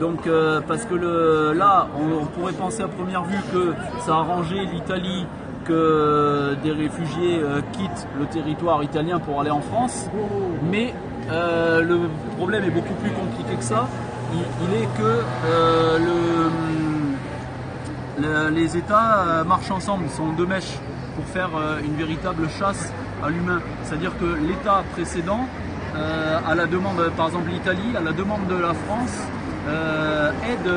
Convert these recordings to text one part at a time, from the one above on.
Donc parce que là, on pourrait penser à première vue que ça a arrangé l'Italie que des réfugiés quittent le territoire italien pour aller en France, mais le problème est beaucoup plus compliqué que ça. Il est que les États marchent ensemble, ils sont deux mèches pour faire une véritable chasse à l'humain. C'est-à-dire que l'État précédent, à la demande, par exemple l'Italie, à la demande de la France, aide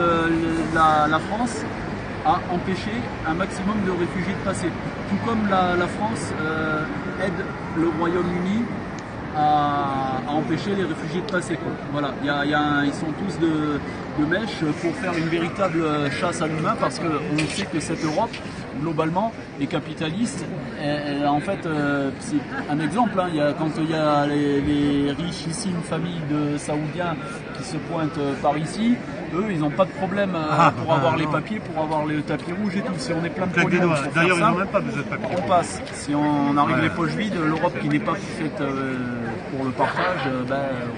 la France à empêcher un maximum de réfugiés de passer. Tout comme la France aide le Royaume-Uni à empêcher les réfugiés de passer. Voilà, ils sont tous de mèche pour faire une véritable chasse à l'humain, parce qu'on sait que cette Europe, globalement, est capitaliste. En fait, c'est un exemple, hein, quand il y a les richissimes familles de Saoudiens qui se pointent par ici, eux, ils n'ont pas de problème pour avoir les papiers, pour avoir le tapis rouge et tout. Si on est plein de problèmes, d'ailleurs, ils n'ont même pas besoin de papiers. On passe. Si on arrive les poches vides, l'Europe qui n'est pas faite pour le partage,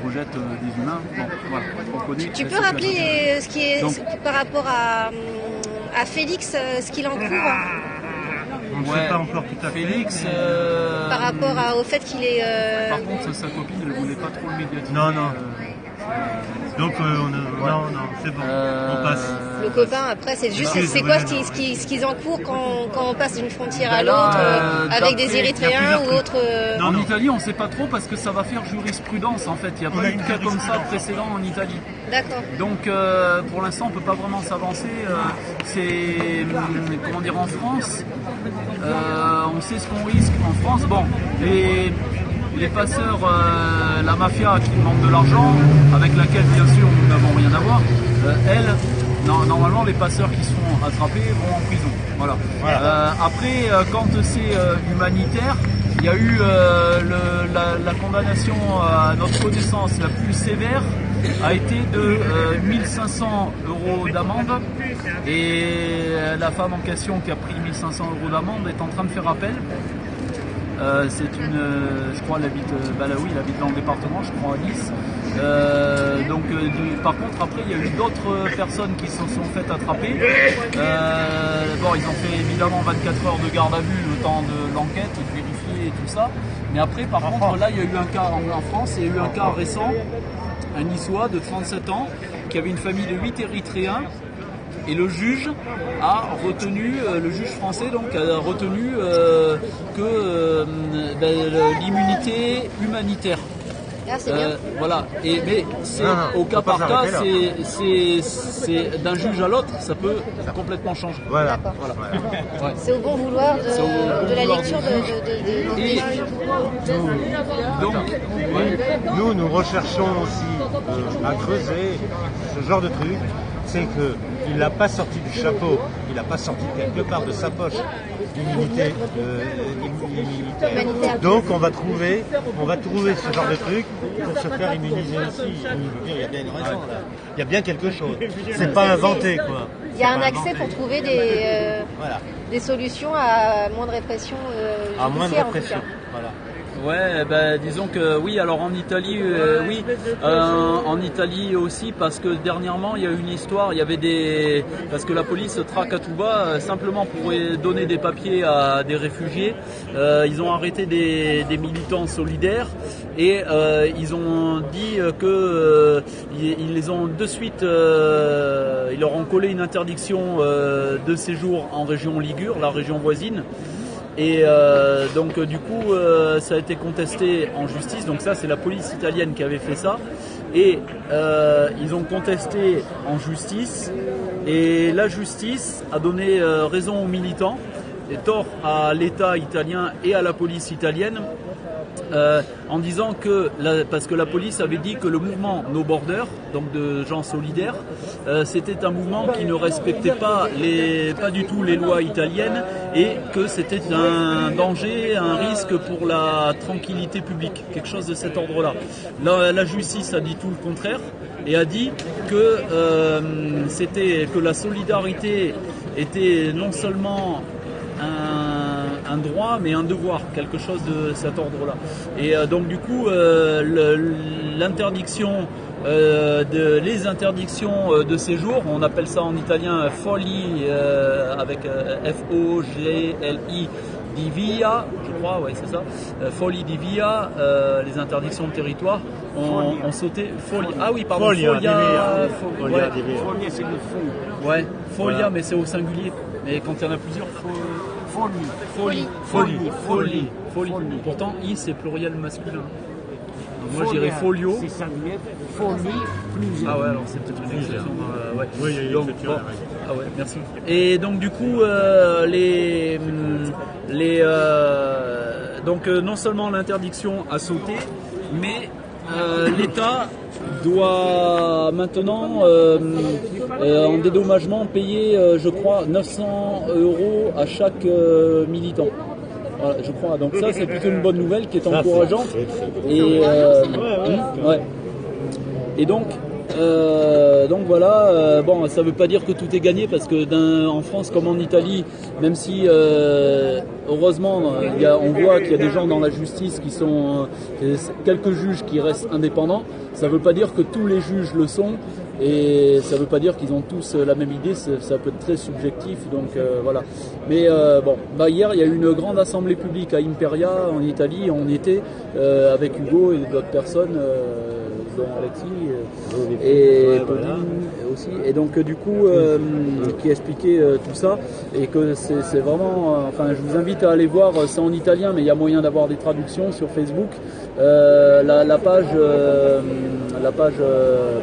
rejette des humains. Bon, voilà, on connaît. Tu peux rappeler ce qui est par rapport à Félix, ce qu'il encourt? On ne sait pas encore tout à fait. Félix, par rapport au fait qu'il est... Par contre, sa copine, elle ne voulait pas trop le médiatiser. Non. Donc, non, c'est bon, on passe. Le copain, après, c'est juste, c'est quoi ce qu'ils encourent quand on passe d'une frontière à l'autre, avec des Érythréens ou autres... En Italie, on ne sait pas trop parce que ça va faire jurisprudence, en fait. Il n'y a pas eu de cas comme ça précédent en Italie. D'accord. Donc, pour l'instant, on ne peut pas vraiment s'avancer. C'est, comment dire, en France, on sait ce qu'on risque en France. Bon, les passeurs, la mafia qui demande de l'argent, avec laquelle bien sûr nous n'avons rien à voir, normalement les passeurs qui sont attrapés vont en prison. Voilà. Après, quand c'est humanitaire, il y a eu la condamnation à notre connaissance la plus sévère a été de 1500 € d'amende, et la femme en question qui a pris 1500 € d'amende est en train de faire appel. C'est une, je crois, elle habite dans le département, je crois à Nice. Par contre, après, il y a eu d'autres personnes qui se sont faites attraper. Ils ont fait évidemment 24 heures de garde à vue, le temps de l'enquête, de vérifier et tout ça. Mais après, par contre, là, il y a eu un cas en France, il y a eu un cas récent, un Niçois de 37 ans, qui avait une famille de 8 Érythréens. Et le juge a retenu, le juge français donc a retenu l'immunité humanitaire. Ah, c'est bien. Voilà. Mais c'est au cas par cas, c'est d'un juge à l'autre, ça peut complètement changer. Voilà. Ouais. C'est au bon vouloir de la lecture de Donc, nous recherchons aussi à creuser ce genre de truc. C'est qu'il n'a pas sorti du chapeau, il n'a pas sorti quelque part de sa poche l'immunité immunitaire. Donc on va trouver ce genre de truc pour se faire immuniser aussi. Il y a bien une raison là. Il y a bien quelque chose. C'est pas inventé quoi. Il y a un accès pour trouver des solutions à moins de répression. À moins de répression. Voilà. Ouais, disons que oui, alors en Italie, en Italie aussi, parce que dernièrement, il y a eu une histoire, parce que la police traque à tout va, simplement pour donner des papiers à des réfugiés, ils ont arrêté des militants solidaires, et ils ont dit que ils les ont de suite, ils leur ont collé une interdiction de séjour en région Ligure, la région voisine. Et du coup ça a été contesté en justice, donc ça c'est la police italienne qui avait fait ça, et ils ont contesté en justice, et la justice a donné raison aux militants et tort à l'État italien et à la police italienne, en disant que, parce que la police avait dit que le mouvement No Border, donc de gens solidaires, c'était un mouvement qui ne respectait pas du tout les lois italiennes, et que c'était un danger, un risque pour la tranquillité publique, quelque chose de cet ordre-là. La justice a dit tout le contraire, et a dit que que la solidarité était non seulement un droit mais un devoir, quelque chose de cet ordre-là. Et donc du coup l'interdiction les interdictions de séjour. On appelle ça en italien folie avec F-O-G-L-I di via, je crois, ouais, c'est ça. Folie di via, les interdictions de territoire. On sautait folie. Ah oui, pardon. Folia, Folia, Folia, Folia, c'est le fou. ouais, folia, Voilà. mais c'est au singulier. Mais quand il y en a plusieurs, Folie. folie, Folie. folie, folie. Folie. Pourtant, I c'est pluriel masculin. Donc moi, je Folia, dirais folio. C'est singulier. Folie, plusieurs. Ah ouais, alors c'est peut-être une exception. Ouais. Oui, il y a une Donc, exception, bon. la règle. Ah ouais, merci. Et donc du coup, donc non seulement l'interdiction à sauter, mais l'État doit maintenant en dédommagement payer, je crois, 900 € à chaque militant. Voilà, je crois. Donc ça, c'est plutôt une bonne nouvelle qui est encourageante. Et ouais. Et donc voilà, bon, ça veut pas dire que tout est gagné parce que en France comme en Italie, même si heureusement on voit qu'il y a des gens dans la justice qui sont quelques juges qui restent indépendants, ça veut pas dire que tous les juges le sont et ça veut pas dire qu'ils ont tous la même idée, ça peut être très subjectif, donc voilà. Mais bon, hier il y a eu une grande assemblée publique à Imperia en Italie, on y était avec Hugo et d'autres personnes. Dont Alexis et Pauline aussi, et donc du coup qui expliquait tout ça et que c'est vraiment, enfin je vous invite à aller voir, c'est en italien mais il y a moyen d'avoir des traductions sur Facebook, la page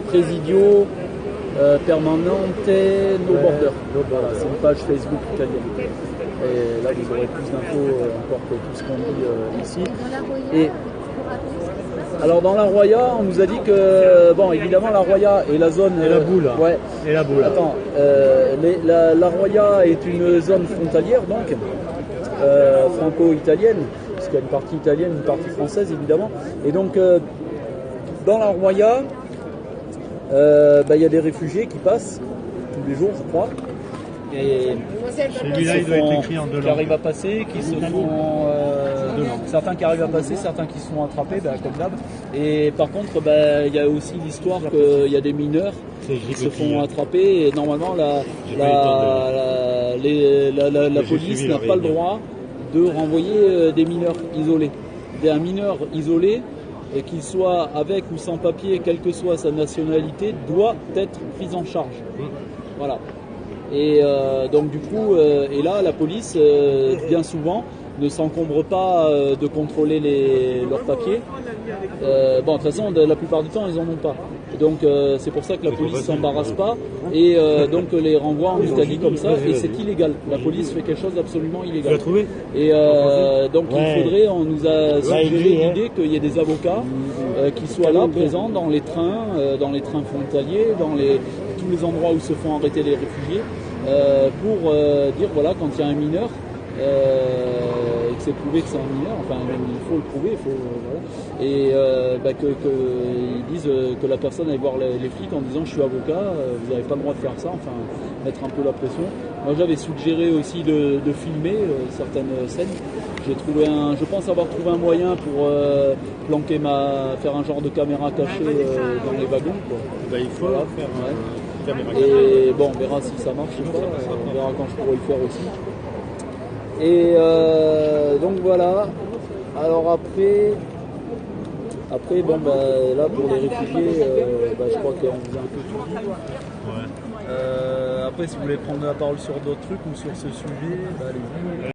Presidio Permanente No Border, voilà, c'est une page Facebook italienne et là vous aurez plus d'infos encore que tout ce qu'on dit ici. Et alors dans la Roya, on nous a dit que, bon, évidemment la Roya est la zone... Et la boule. Ouais. Et la boule. Attends, la Roya est une zone frontalière, donc, franco-italienne, puisqu'il y a une partie italienne, une partie française, évidemment. Et donc, dans la Roya, il y a des réfugiés qui passent tous les jours, je crois. Et Celui-là, il doit être écrit en deux qui langues. arrivent à passer, qui se font certains qui arrivent à passer, certains qui se font attraper, comme d'hab. Et par contre, il y a aussi l'histoire qu'il y a des mineurs qui se font attraper et normalement la police n'a pas le droit de renvoyer des mineurs isolés. Un mineur isolé, et qu'il soit avec ou sans papier, quelle que soit sa nationalité, doit être pris en charge. Voilà. Et donc du coup, et là la police, bien souvent, ne s'encombre pas de contrôler leurs papiers. Bon, de toute façon, la plupart du temps, ils en ont pas. Et donc c'est pour ça que la police s'embarrasse pas et donc les renvoie en Italie comme ça. Et c'est illégal. La police fait quelque chose d'absolument illégal. Tu l'as trouvé ? Et donc il faudrait, on nous a suggéré l'idée qu'il y ait des avocats qui soient là, présents dans les trains frontaliers, dans tous les endroits où se font arrêter les réfugiés, pour dire voilà, quand il y a un mineur, et que c'est prouvé que c'est un mineur, enfin il faut le prouver, voilà. Et qu'ils disent que la personne aille voir les flics en disant je suis avocat, vous n'avez pas le droit de faire ça, enfin mettre un peu la pression. Moi j'avais suggéré aussi de filmer certaines scènes. Je pense avoir trouvé un moyen pour faire un genre de caméra cachée dans les wagons, quoi. Il faut Voilà. faire Ouais. caméra. Et bon, on verra si ça marche ou pas, on verra quand je pourrai le faire aussi. Et donc voilà. Alors après là pour les réfugiés, je crois qu'on vous a un peu tout dit. Ouais. Après si vous voulez prendre la parole sur d'autres trucs ou sur ce sujet, allez-y.